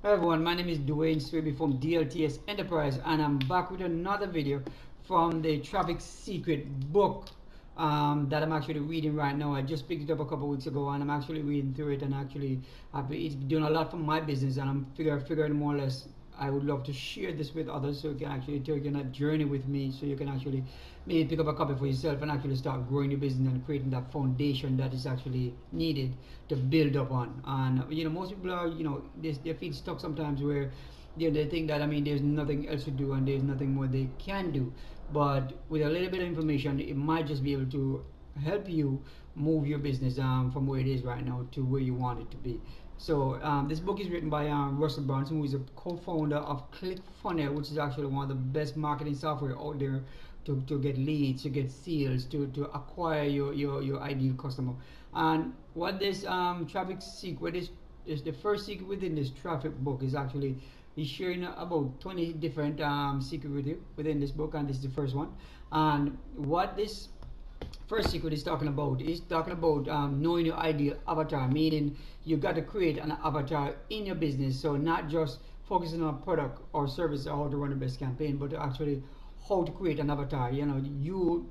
Hi everyone, my name is Dwayne Swaby from DLTS Enterprise, and I'm back with another video from the Traffic Secret book that I'm actually reading right now. I just picked it up a couple weeks ago, and I'm actually reading through it, and actually it's doing a lot for my business, and I'm figuring more or less I would love to share this with others so you can actually take on a journey with me, so you can actually maybe pick up a copy for yourself and actually start growing your business and creating that foundation that is actually needed to build up on. And most people are, they feel stuck sometimes where they think that there's nothing else to do and there's nothing more they can do. But with a little bit of information, it might just be able to help you move your business from where it is right now to where you want it to be. So this book is written by Russell Branson, who is a co-founder of ClickFunnels, which is actually one of the best marketing software out there to get leads, to get sales, to acquire your ideal customer. And what this traffic secret is the first secret within this traffic book is actually he's sharing about 20 different secrets with you within this book, and this is the first one. And what this first secret is talking about knowing your ideal avatar, meaning you got to create an avatar in your business. So not just focusing on a product or service or how to run the best campaign, but to actually how to create an avatar. You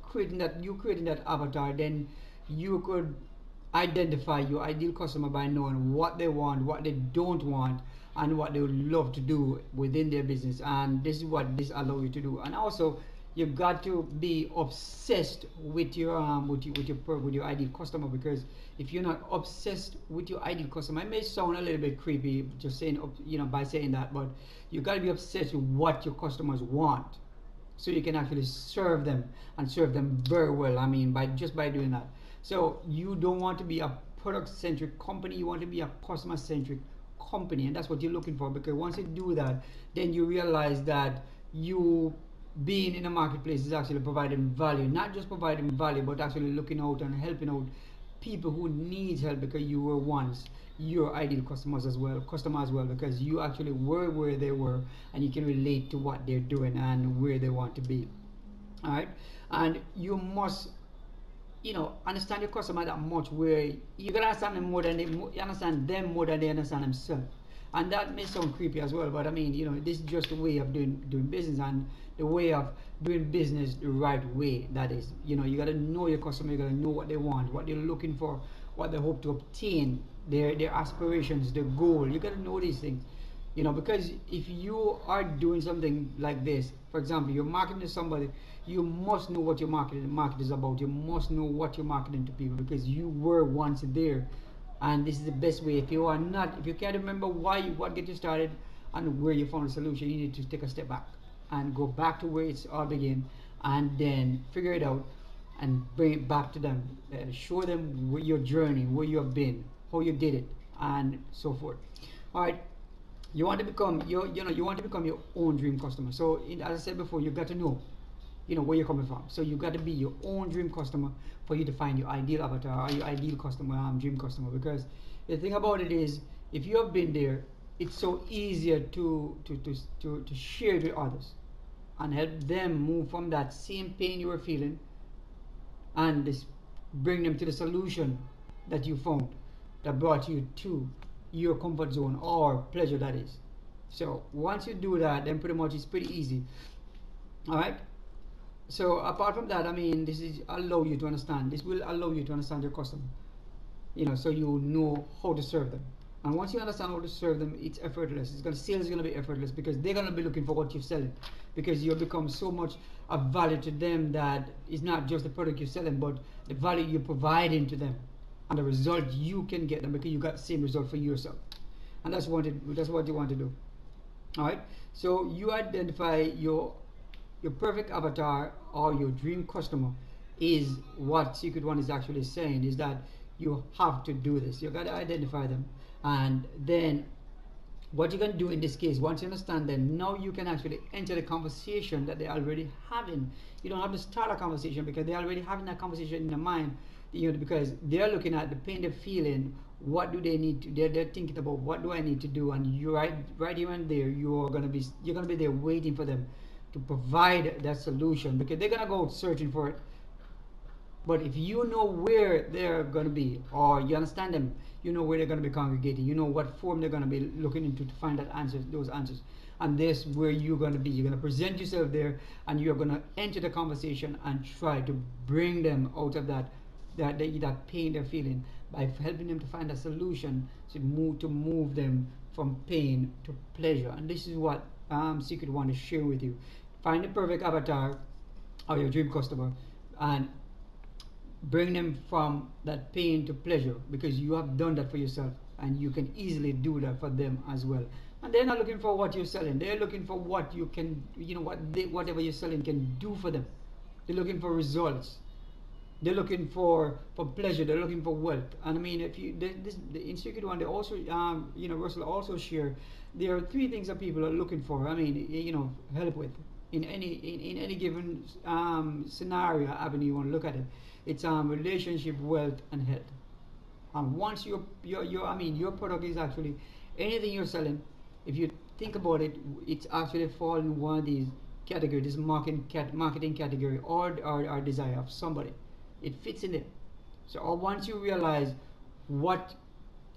creating that avatar, then you could identify your ideal customer by knowing what they want, what they don't want, and what they would love to do within their business. And this is what this allows you to do. And also, you got to be obsessed with your ideal customer, because if you're not obsessed with your ideal customer, it may sound a little bit creepy just saying by saying that, but you got to be obsessed with what your customers want, so you can actually serve them and serve them very well. By doing that. So you don't want to be a product centric company, you want to be a customer centric company, and that's what you're looking for. Because once you do that, then you realize that you being in a marketplace is actually providing value, not just providing value, but actually looking out and helping out people who need help, because you were once your ideal customer as well, because you actually were where they were, and you can relate to what they're doing and where they want to be. All right. And you must understand your customer that much, where you can understand them more than you understand them more than they understand themselves. And that may sound creepy as well, but this is just a way of doing business, and the way of doing business the right way. That is, you got to know your customer, you got to know what they want, what they're looking for, what they hope to obtain, their aspirations, their goal. You got to know these things. Because if you are doing something like this, for example, you're marketing to somebody, you must know what your market is about. You must know what you're marketing to people, because you were once there. And this is the best way. If you can't remember what get you started and where you found a solution, you need to take a step back and go back to where it's all began, and then figure it out and bring it back to them. Show them your journey, where you have been, how you did it, and so forth. All right. You want to become your own dream customer. So as I said before, you got to know where you're coming from. So you got to be your own dream customer for you to find your ideal avatar or your ideal customer, dream customer. Because the thing about it is, if you have been there, it's so easier to share it with others and help them move from that same pain you were feeling, and bring them to the solution that you found that brought you to your comfort zone or pleasure, that is. So once you do that, then pretty much it's pretty easy. All right. So apart from that, this will allow you to understand your customer, so you know how to serve them. And once you understand how to serve them, it's effortless. Sales is gonna be effortless, because they're gonna be looking for what you're selling, because you've become so much of value to them that it's not just the product you're selling, but the value you're providing to them, and the result you can get them, because you got the same result for yourself. And that's what you want to do. All right. So you identify your perfect avatar or your dream customer, is what secret one is actually saying, is that you have to do this. You got to identify them, and then what you can do in this case, once you understand them, now you can actually enter the conversation that they're already having. You don't have to start a conversation, because they're already having that conversation in their mind, because they're looking at the pain they're feeling. What do they need to? They're thinking about, what do I need to do? And you right here and there, you're gonna be there waiting for them to provide that solution, because they're gonna go searching for it But if you know where they're going to be, or you understand them, you know where they're going to be congregating, you know what form they're going to be looking into to find that answers, those answers, and this where you're going to be. You're going to present yourself there, and you're going to enter the conversation and try to bring them out of that pain they're feeling by helping them to find a solution to move them from pain to pleasure. And this is what Secret want to share with you. Find the perfect avatar or your dream customer, and bring them from that pain to pleasure, because you have done that for yourself and you can easily do that for them as well. And they're not looking for what you're selling, they're looking for what you can, whatever you're selling can do for them. They're looking for results, they're looking for pleasure, they're looking for wealth. And I mean, if you this the Institute one, they also Russell also share there are three things that people are looking for. I mean, help with in any given scenario avenue you want to look at it. It's relationship, wealth, and health. And once your product is actually anything you're selling, if you think about it, it's actually fall in one of these categories, this marketing category, or desire of somebody. It fits in it. So once you realize what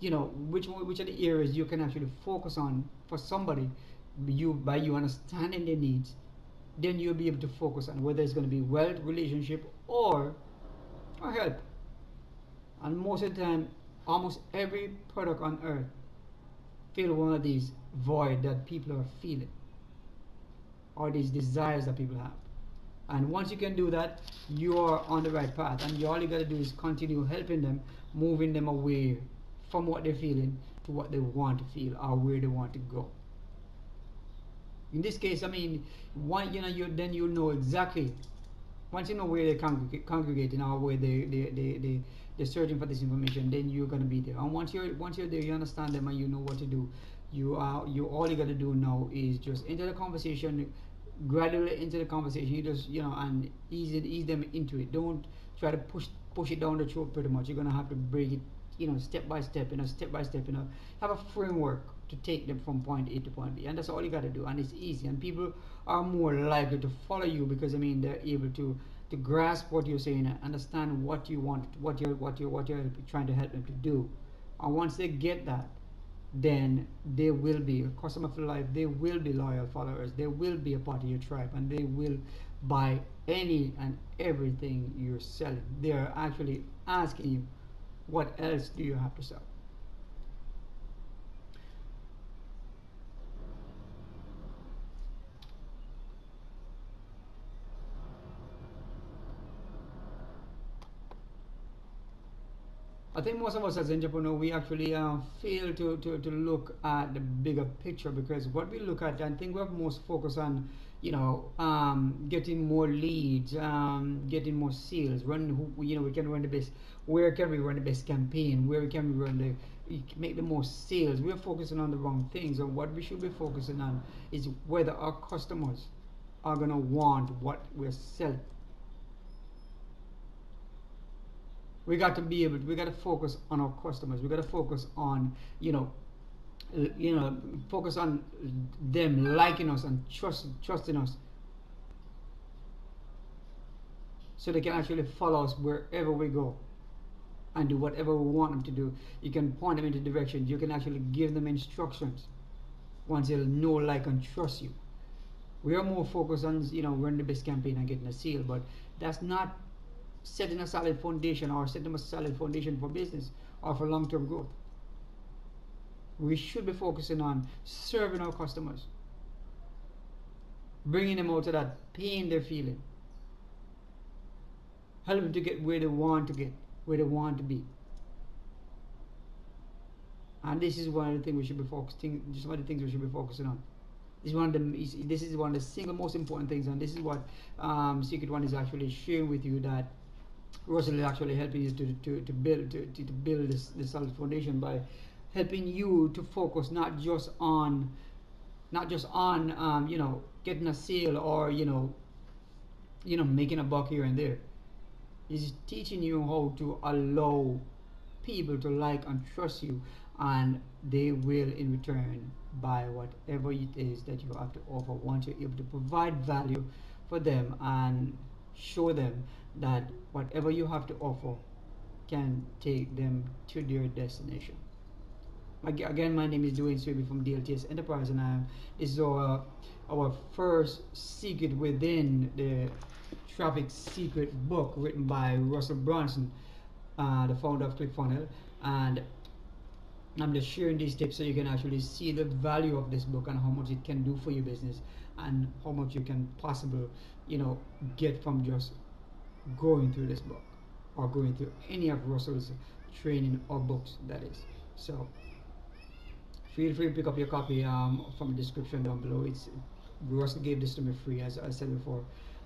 which are the areas you can actually focus on for somebody, you understanding their needs, then you'll be able to focus on whether it's going to be wealth, relationship, or health. And most of the time, almost every product on earth fill one of these void that people are feeling, or these desires that people have. And once you can do that, you are on the right path, and all you got to do is continue helping them, moving them away from what they're feeling to what they want to feel or where they want to go. In this case, I mean, you know exactly. Once you know where they're congregating or where they're searching for this information, then you're gonna be there. And once you're there, you understand them and you know what to do. All you gotta do now is just enter the conversation, gradually into the conversation. You just and ease them into it. Don't try to push it down the throat pretty much. You're gonna have to break it, step by step, have a framework to take them from point A to point B, and that's all you got to do. And it's easy, and people are more likely to follow you because they're able to grasp what you're saying and understand what you want, what you're trying to help them to do. And once they get that, then they will be a customer for life. They will be loyal followers. They will be a part of your tribe, and they will buy any and everything you're selling. They are actually asking you, what else do you have to sell? I think most of us as entrepreneurs, we actually fail to look at the bigger picture, because what we look at, I think we're most focused on, getting more leads, getting more sales, we can run the best, where can we run the best campaign, where can we make the most sales. We're focusing on the wrong things, and what we should be focusing on is whether our customers are going to want what we're selling. We got to focus on our customers. We got to focus on focus on them liking us and trusting us, so they can actually follow us wherever we go and do whatever we want them to do. You can point them into directions, you can actually give them instructions once they'll know, like, and trust you. We are more focused on running the best campaign and getting a sale, but that's not setting a solid foundation, or setting a solid foundation for business or for long-term growth. We should be focusing on serving our customers, bringing them out of that pain they're feeling, help them to get where they want to get, where they want to be. And this is one of the things we should be focusing. Just one of the things we should be focusing on. This is one of the single most important things, and this is what Secret One is actually sharing with you, that Russell is actually helping you to build this solid foundation by helping you to focus not just on getting a sale, or making a buck here and there. He's teaching you how to allow people to like and trust you, and they will in return buy whatever it is that you have to offer once you're able to provide value for them and show them that whatever you have to offer can take them to their destination. Again, my name is Dwayne Swaby from DLTS Enterprise, and this is our first secret within the Traffic Secret book written by Russell Branson, the founder of ClickFunnels. And I'm just sharing these tips so you can actually see the value of this book and how much it can do for your business and how much you can possibly, get from just going through this book or going through any of Russell's training or books, that is. So feel free to pick up your copy from the description down below. It's Russell gave this to me free, as I said before,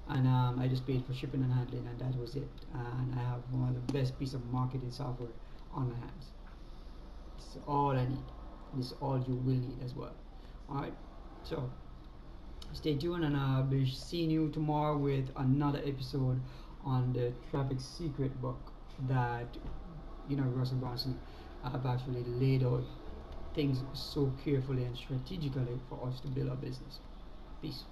and I just paid for shipping and handling, and that was it. And I have one of the best piece of marketing software on my hands. It's all I need. It's all you will need as well. All right, so stay tuned, and I'll be seeing you tomorrow with another episode on the Traffic Secret book that Russell Branson have actually laid out things so carefully and strategically for us to build our business. Peace.